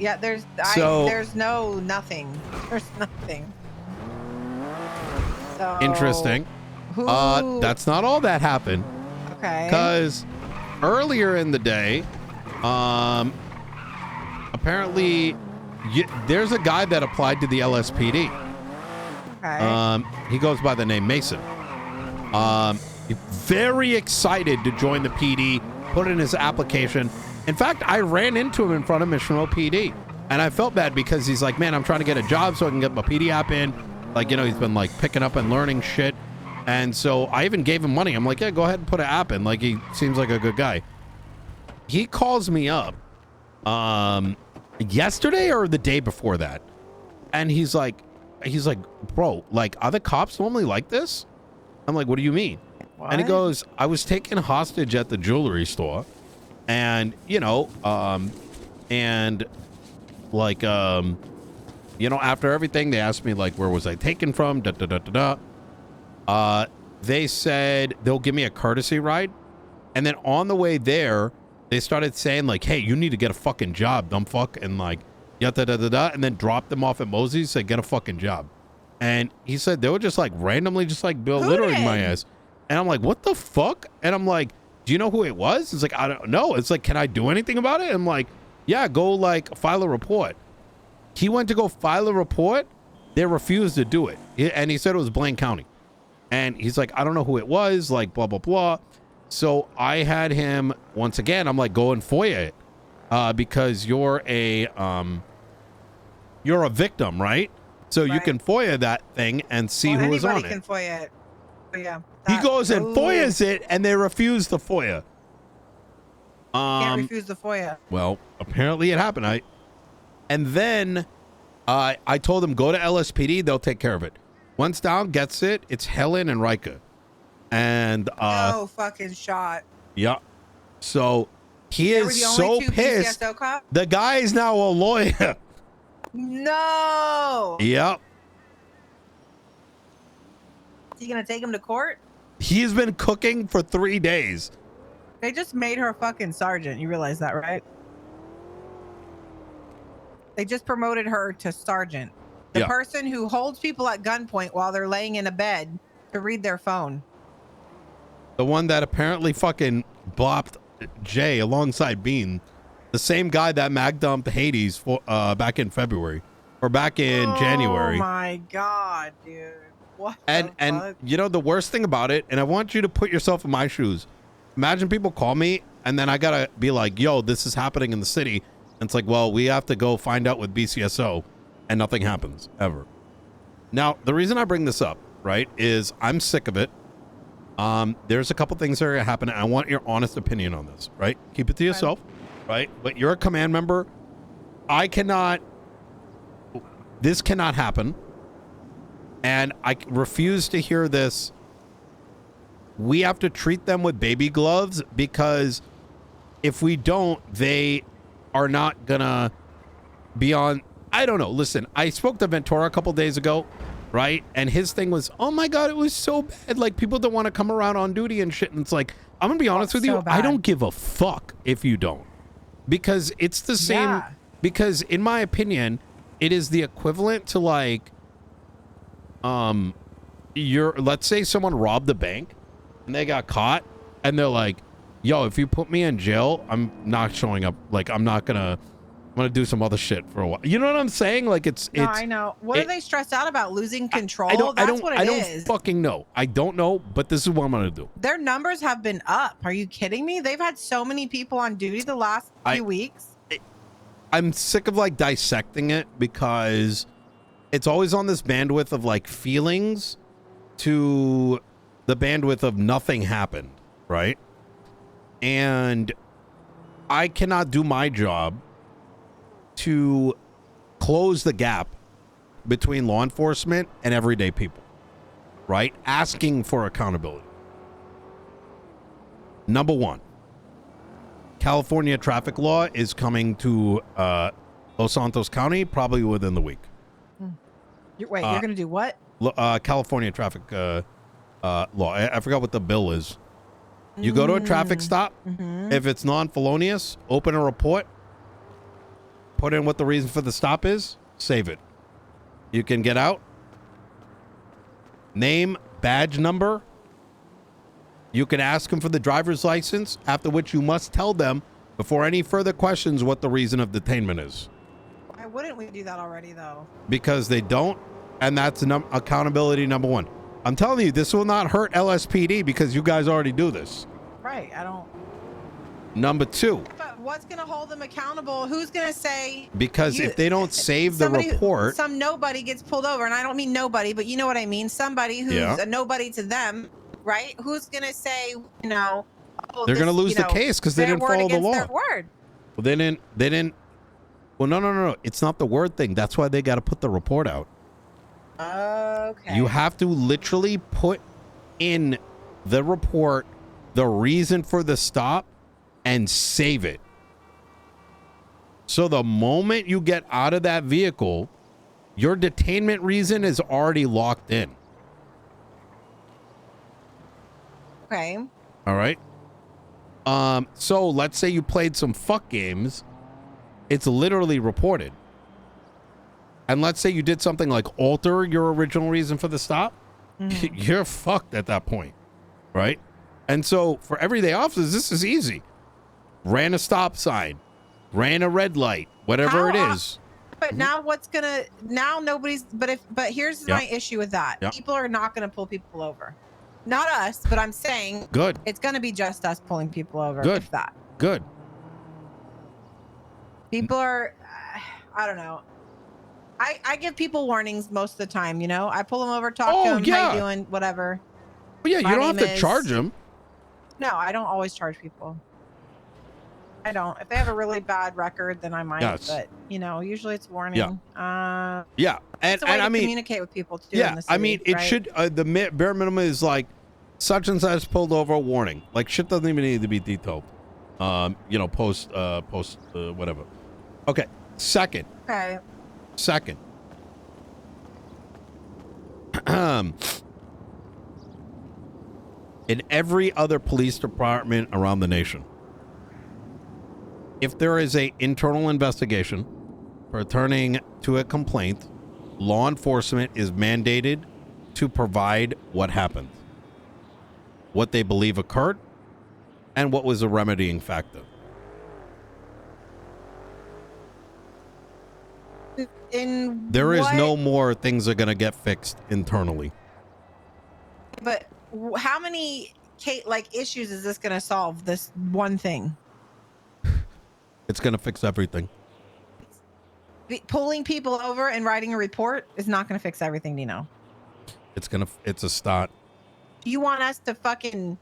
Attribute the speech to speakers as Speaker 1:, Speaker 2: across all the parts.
Speaker 1: Yeah, there's nothing. There's nothing. So
Speaker 2: Interesting.
Speaker 1: who?
Speaker 2: That's not all that happened.
Speaker 1: Okay.
Speaker 2: Because earlier in the day, apparently there's a guy that applied to the LSPD.
Speaker 1: Okay.
Speaker 2: He goes by the name Mason. Very excited to join the PD, put in his application. In fact, I ran into him in front of Mission Row PD, and I felt bad because he's like, man, I'm trying to get a job so I can get my PD app in. Like, you know, he's been like picking up and learning shit. And so I even gave him money. I'm like, yeah, go ahead and put an app in. Like, he seems like a good guy. He calls me up yesterday or the day before that. And he's like, bro, like, are the cops normally like this? I'm like, what do you mean? What? And he goes, I was taken hostage at the jewelry store. And, you know, you know, after everything, they asked me, like, where was I taken from? They said they'll give me a courtesy ride. And then on the way there, they started saying, like, hey, you need to get a fucking job, dumb fuck. And, like, and then dropped them off at Mosey's, said, get a fucking job. And he said they were just, like, randomly just, like, belittling my ass. And I'm like, what the fuck? And I'm like, do you know who it was? It's like, I don't know. It's like, can I do anything about it? I'm like, yeah, go, like, file a report. He went to go file a report. They refused to do it. And he said it was Blaine County. And he's like, I don't know who it was, like, blah, blah, blah. So I had him, once again, I'm like, go and FOIA it. Because you're a victim, right? So you can FOIA that thing and see who was on it.
Speaker 1: Anybody can FOIA it. But yeah.
Speaker 2: He goes and FOIAs it, and they refuse the FOIA.
Speaker 1: Can't refuse the FOIA.
Speaker 2: Well, apparently it happened. And then I told him, go to LSPD, they'll take care of it. Once down, gets it, it's Helen and Rika. And
Speaker 1: no fucking shot.
Speaker 2: Yeah. So he is so pissed. The guy is now a lawyer.
Speaker 1: No.
Speaker 2: Yep.
Speaker 1: Is he gonna take him to court?
Speaker 2: He's been cooking for 3 days.
Speaker 1: They just made her fucking sergeant. You realize that, right? They just promoted her to sergeant. The person who holds people at gunpoint while they're laying in a bed to read their phone.
Speaker 2: The one that apparently fucking bopped Jay alongside Bean. The same guy that mag dumped Hades for, back in February. Or back in January.
Speaker 1: Oh my God, dude. What
Speaker 2: and you know the worst thing about it, and I want you to put yourself in my shoes. Imagine people call me and then I gotta be like, yo, this is happening in the city. And it's like, well, we have to go find out with BCSO, and nothing happens ever. Now, the reason I bring this up, right, is I'm sick of it. There's a couple things that are gonna happen, and I want your honest opinion on this, right? Keep it to yourself, right? But you're a command member. This cannot happen. And I refuse to hear this. We have to treat them with baby gloves, because if we don't, they are not gonna be on. I don't know. Listen, I spoke to Ventura a couple days ago, right? And his thing was, oh my God, it was so bad. Like, people don't want to come around on duty and shit. And it's like, I'm gonna be honest with you. I don't give a fuck if you don't, because it's the same. Yeah. Because in my opinion, it is the equivalent to, like, let's say someone robbed the bank and they got caught and they're like, yo, if you put me in jail, I'm not showing up. Like, I'm gonna do some other shit for a while. You know what I'm saying? Like, it's
Speaker 1: I know. What are they stressed out about? Losing control?
Speaker 2: I don't fucking know. I don't know, but this is what I'm gonna do.
Speaker 1: Their numbers have been up. Are you kidding me? They've had so many people on duty the last few weeks.
Speaker 2: I'm sick of, like, dissecting it, because it's always on this bandwidth of, like, feelings to the bandwidth of nothing happened, right? And I cannot do my job to close the gap between law enforcement and everyday people, right? Asking for accountability. Number one, California traffic law is coming to Los Santos County probably within the week.
Speaker 1: You're going to do what?
Speaker 2: California traffic law. I forgot what the bill is. You go to a traffic stop. If it's non-felonious, open a report. put in what the reason for the stop is, save it. You can get out. Name, badge number. You can ask them for the driver's license, after which you must tell them before any further questions what the reason of detainment is.
Speaker 1: Why wouldn't we do that already, though?
Speaker 2: Because they don't, and that's accountability number one. I'm telling you, this will not hurt LSPD because you guys already do this.
Speaker 1: Right, I don't.
Speaker 2: Number two.
Speaker 1: But what's going to hold them accountable? Who's going to say?
Speaker 2: Because if they don't save the report.
Speaker 1: Some nobody gets pulled over, and I don't mean nobody, but you know what I mean? Somebody who's a nobody to them, right? Who's going to say, you know, oh,
Speaker 2: they're going to lose the case because they didn't follow the law.
Speaker 1: Their word.
Speaker 2: Well, they didn't. Well, no. It's not the word thing. That's why they got to put the report out.
Speaker 1: Okay.
Speaker 2: You have to literally put in the report the reason for the stop and save it. So the moment you get out of that vehicle, your detainment reason is already locked in.
Speaker 1: Okay.
Speaker 2: All right. So let's say you played some fuck games. It's literally reported. And let's say you did something like alter your original reason for the stop. Mm-hmm. You're fucked at that point. Right? And so for everyday officers, this is easy. Ran a stop sign, ran a red light, whatever it is.
Speaker 1: But now nobody's, but here's my issue with that. People are not going to pull people over. Not us, but I'm saying
Speaker 2: good.
Speaker 1: It's going to be just us pulling people over.
Speaker 2: Good.
Speaker 1: If that.
Speaker 2: Good.
Speaker 1: People are, I don't know. I give people warnings most of the time, you know. I pull them over, talk to them, how you doing, whatever.
Speaker 2: Well, yeah, you don't have to charge them.
Speaker 1: No, I don't always charge people. I don't. If they have a really bad record, then I might. Yes. But you know, usually it's warning.
Speaker 2: Yeah.
Speaker 1: And I mean, communicate with people too.
Speaker 2: Yeah,
Speaker 1: in the city,
Speaker 2: I mean, it should. The bare minimum is like, such and such pulled over, a warning. Like shit doesn't even need to be detailed. You know, post whatever. Okay. Second.
Speaker 1: Okay.
Speaker 2: Second. In every other police department around the nation, if there is an internal investigation pertaining to a complaint, law enforcement is mandated to provide what happened, what they believe occurred, and what was a remedying factor. There is no more things are going to get fixed internally.
Speaker 1: But how many issues is this going to solve? This one thing.
Speaker 2: It's going to fix everything.
Speaker 1: Pulling people over and writing a report is not going to fix everything, Nino.
Speaker 2: It's a start.
Speaker 1: You want us to fucking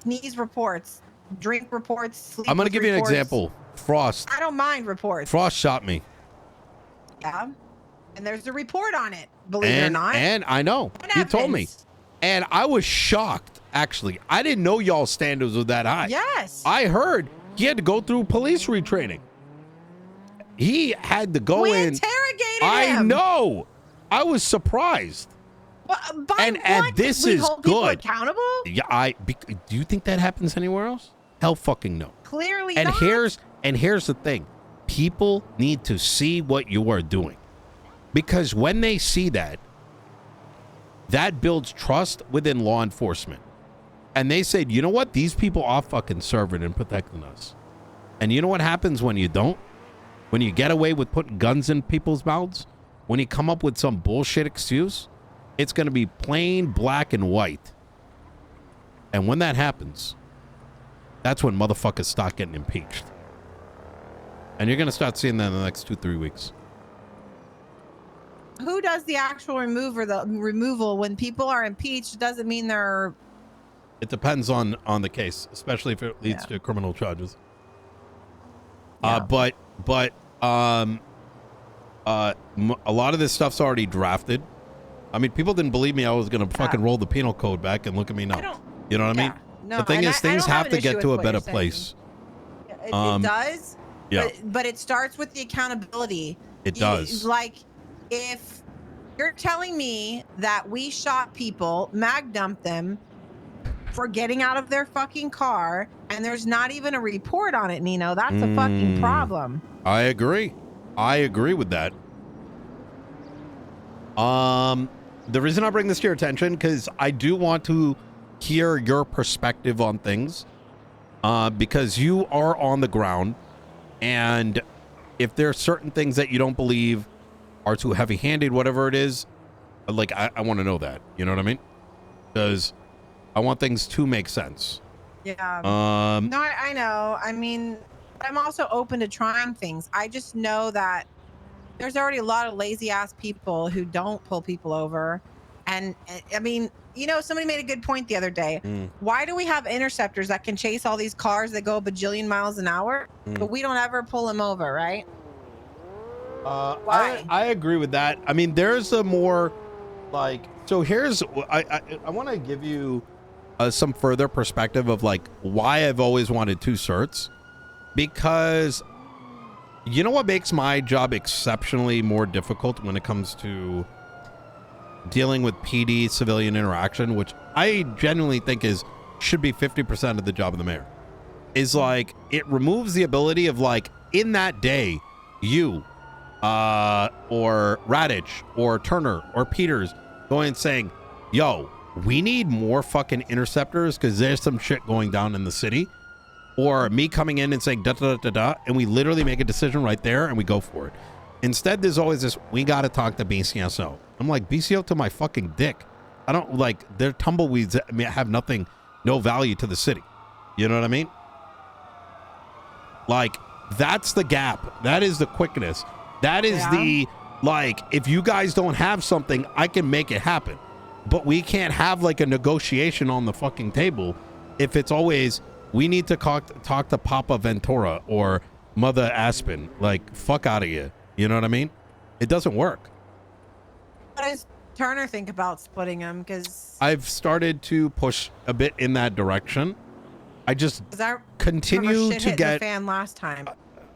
Speaker 1: sneeze reports, drink reports, sleep
Speaker 2: I'm going to give
Speaker 1: reports.
Speaker 2: you an example. Frost.
Speaker 1: I don't mind reports.
Speaker 2: Frost shot me.
Speaker 1: Yeah. And there's a report on it, believe it or not.
Speaker 2: And I know. He told me. And I was shocked, actually. I didn't know y'all's standards were that high.
Speaker 1: Yes.
Speaker 2: I heard he had to go through police retraining. He had to go in.
Speaker 1: We interrogated him.
Speaker 2: I know. I was surprised.
Speaker 1: Well,
Speaker 2: and this is
Speaker 1: hold
Speaker 2: good.
Speaker 1: People accountable?
Speaker 2: Yeah, do you think that happens anywhere else? Hell fucking no.
Speaker 1: Clearly
Speaker 2: not.
Speaker 1: And
Speaker 2: here's the thing. People need to see what you are doing. Because when they see that builds trust within law enforcement. And they said, you know what? These people are fucking serving and protecting us. And you know what happens when you don't? When you get away with putting guns in people's mouths? When you come up with some bullshit excuse? It's going to be plain black and white. And when that happens, that's when motherfuckers start getting impeached. And you're going to start seeing that in the next 2-3 weeks.
Speaker 1: Who does the actual removal when people are impeached? Doesn't mean they're.
Speaker 2: It depends on the case, especially if it leads to criminal charges.
Speaker 1: Yeah.
Speaker 2: But a lot of this stuff's already drafted. I mean, people didn't believe me. I was going to fucking roll the penal code back, and look at me now. You know what I mean?
Speaker 1: No,
Speaker 2: the thing is, things have to get to a better place.
Speaker 1: It does.
Speaker 2: Yeah.
Speaker 1: But it starts with the accountability.
Speaker 2: It does.
Speaker 1: Like, if you're telling me that we shot people, mag dumped them for getting out of their fucking car, and there's not even a report on it, Nino, that's a fucking problem.
Speaker 2: I agree. I agree with that. The reason I bring this to your attention, because I do want to hear your perspective on things, because you are on the ground, and if there are certain things that you don't believe are too heavy-handed, whatever it is, like, I want to know that. You know what I mean? Because I want things to make sense.
Speaker 1: Yeah. No, I know. I mean, I'm also open to trying things. I just know that there's already a lot of lazy ass people who don't pull people over. And I mean, you know, somebody made a good point the other day. Why do we have interceptors that can chase all these cars that go a bajillion miles an hour, but we don't ever pull them over, right? Why?
Speaker 2: I agree with that. I mean, there's a more like, so here's, I want to give you some further perspective of like why I've always wanted 2 certs, because you know what makes my job exceptionally more difficult when it comes to dealing with PD civilian interaction, which I genuinely think should be 50% of the job of the mayor, is like it removes the ability of like in that day you or Radich or Turner or Peters going and saying, yo, we need more fucking interceptors because there's some shit going down in the city, or me coming in and saying da da da da da, and we literally make a decision right there and we go for it. Instead, there's always this, we got to talk to BCSO. I'm like, BCSO to my fucking dick. I don't like, they're tumbleweeds that have nothing, no value to the city. You know what I mean? Like, that's the gap. That is the quickness. That is the, like, if you guys don't have something, I can make it happen. But we can't have like a negotiation on the fucking table if it's always, we need to talk to Papa Ventura or Mother Aspen. Like, fuck out of here. You know what I mean? It doesn't work.
Speaker 1: What does Turner think about splitting them? Because
Speaker 2: I've started to push a bit in that direction. I just continue to get
Speaker 1: the fan last time.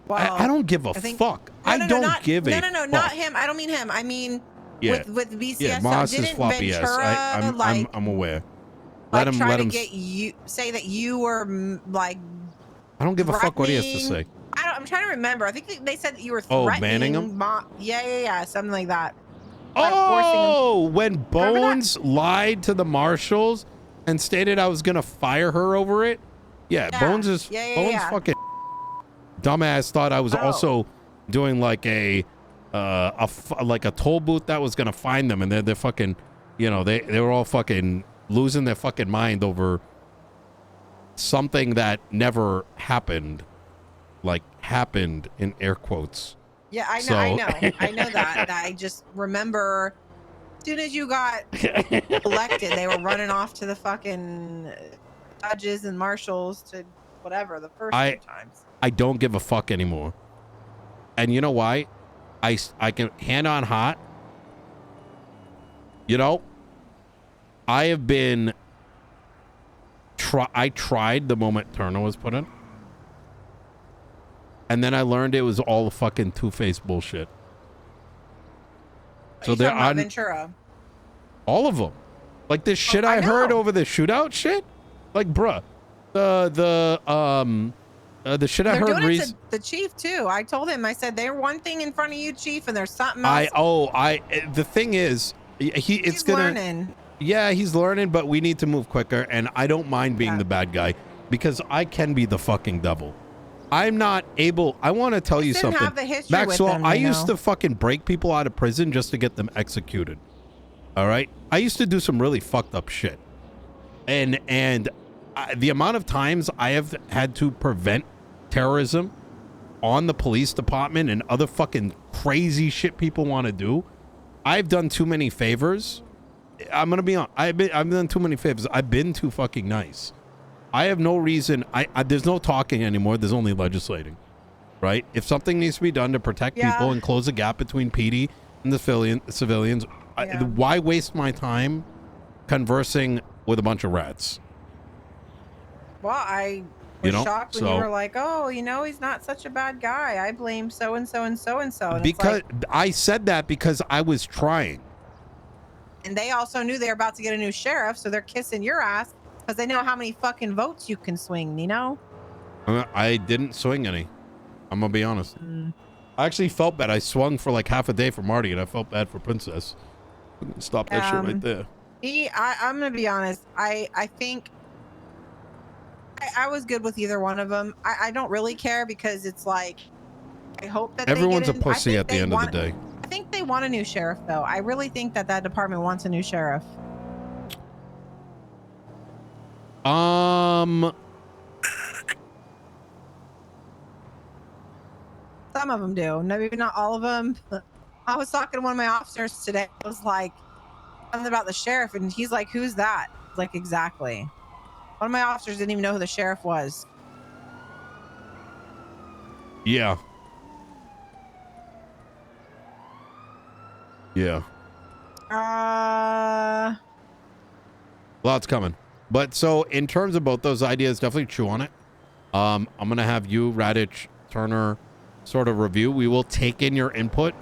Speaker 1: Well,
Speaker 2: I don't give a fuck. I don't give a
Speaker 1: no, not him. I don't mean him. I mean with BCSO.
Speaker 2: Yeah, Moss is floppy ass. I'm aware. Let him
Speaker 1: get you say that you were like.
Speaker 2: I don't give a fuck what he has to say.
Speaker 1: I'm trying to remember. I think they said that you were threatening.
Speaker 2: Banning him?
Speaker 1: Yeah, something like that.
Speaker 2: Oh, when Bones lied to the marshals and stated I was gonna fire her over it. Yeah, Bones is Bones fucking dumbass thought I was also doing like a toll booth that was gonna find them, and they're fucking, you know, they were all fucking losing their fucking mind over something that never happened, like happened in air quotes.
Speaker 1: Yeah, I know that. I just remember as soon as you got elected, they were running off to the fucking judges and marshals to whatever the first few times.
Speaker 2: I don't give a fuck anymore. And you know why? I can hand on hot. You know, I have been I tried the moment Turner was put in. And then I learned it was all fucking two-faced bullshit. So they're on
Speaker 1: Ventura.
Speaker 2: All of them. Like this shit I heard over the shootout shit. Like, bruh, the shit I heard.
Speaker 1: Doing it to the chief too. I told him. I said they're one thing in front of you, chief, and there's something else.
Speaker 2: The thing is, he's learning. Yeah, he's learning, but we need to move quicker. And I don't mind being the bad guy because I can be the fucking devil. I'm not able. I want to tell you something, Maxwell. I used to fucking break people out of prison just to get them executed. All right, I used to do some really fucked up shit, and the amount of times I have had to prevent terrorism on the police department and other fucking crazy shit people want to do, I've done too many favors. I'm gonna be on. I've done too many favors. I've been too fucking nice. I have no reason. There's no talking anymore. There's only legislating, right? If something needs to be done to protect people and close the gap between PD and the civilians, why waste my time conversing with a bunch of rats?
Speaker 1: Well, I was shocked when you were like, oh, you know, he's not such a bad guy. I blame so-and-so and so-and-so. And
Speaker 2: because I said that because I was trying.
Speaker 1: And they also knew they were about to get a new sheriff, so they're kissing your ass. Because they know how many fucking votes you can swing, Nino.
Speaker 2: I didn't swing any. I'm going to be honest. I actually felt bad. I swung for like half a day for Marty, and I felt bad for Princess. Stop that shit right there.
Speaker 1: I'm gonna be honest. I think I was good with either one of them. I don't really care because it's like I hope that
Speaker 2: Everyone's
Speaker 1: they
Speaker 2: a
Speaker 1: get in. I
Speaker 2: pussy
Speaker 1: think
Speaker 2: at the
Speaker 1: they
Speaker 2: end of the
Speaker 1: want.
Speaker 2: day.
Speaker 1: I think they want a new sheriff, though. I really think that that department wants a new sheriff. Some of them do. No, maybe not all of them. I was talking to one of my officers today. I was like, something about the sheriff, and he's like, "Who's that?" Like, exactly. One of my officers didn't even know who the sheriff was.
Speaker 2: Yeah. Yeah. Lots coming. But so in terms of both those ideas, definitely chew on it. I'm gonna have you, Radich, Turner, sort of review. We will take in your input,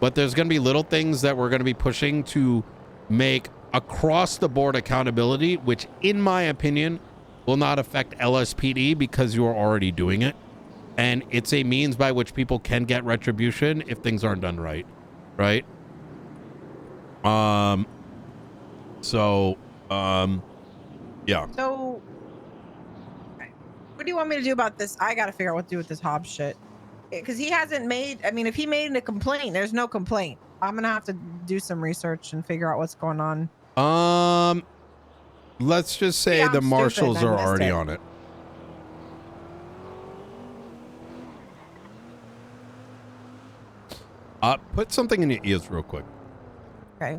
Speaker 2: but there's gonna be little things that we're gonna be pushing to make across the board accountability, which in my opinion will not affect LSPD because you're already doing it. And it's a means by which people can get retribution if things aren't done right. Right? Yeah.
Speaker 1: So, what do you want me to do about this? I got to figure out what to do with this Hobbs shit. Because he hasn't made, I mean, if he made a complaint, there's no complaint. I'm going to have to do some research and figure out what's going on.
Speaker 2: Let's just say
Speaker 1: yeah,
Speaker 2: the marshals are already
Speaker 1: it.
Speaker 2: on it. Put something in your ears real quick.
Speaker 1: Okay.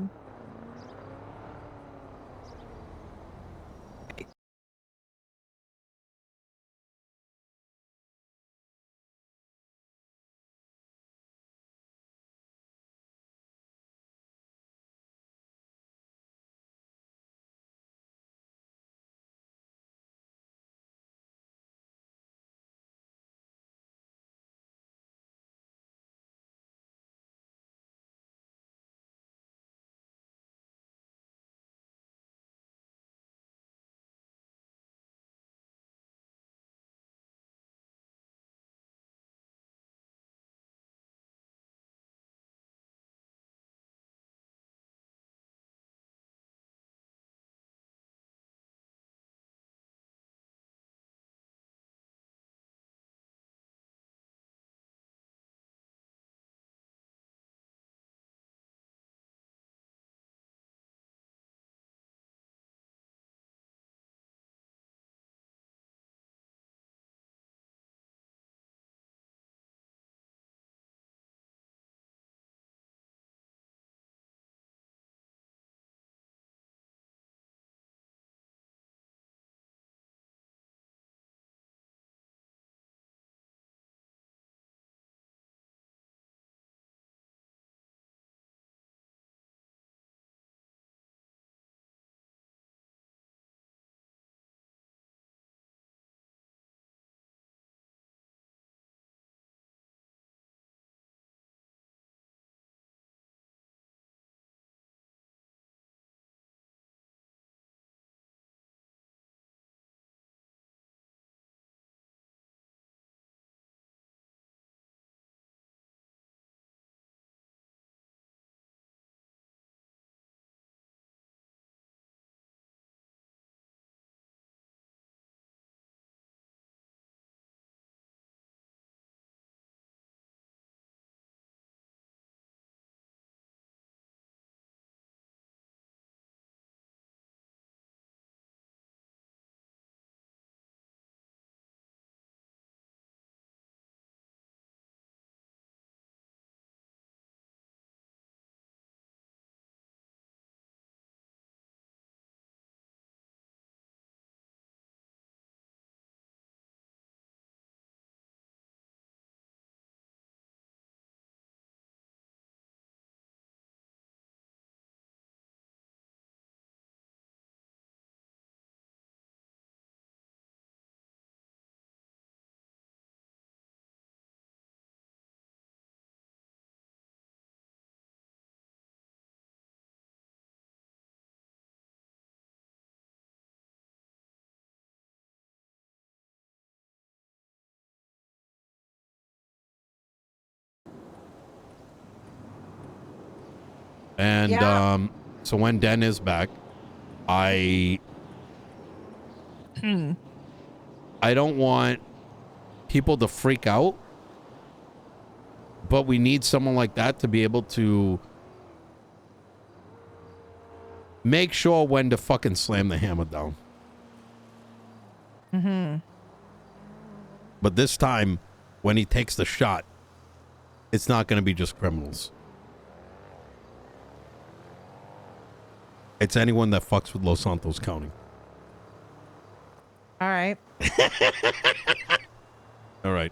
Speaker 2: And
Speaker 1: Yeah.
Speaker 2: so when Den is back, I don't want people to freak out, but we need someone like that to be able to make sure when to fucking slam the hammer down. But this time, when he takes the shot, it's not going to be just criminals. It's anyone that fucks with Los Santos County.
Speaker 1: All right.
Speaker 2: All right.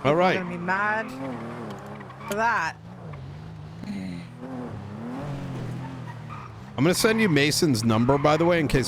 Speaker 2: All right.
Speaker 1: I'm gonna be mad for that.
Speaker 2: I'm going to send you Mason's number, by the way, in case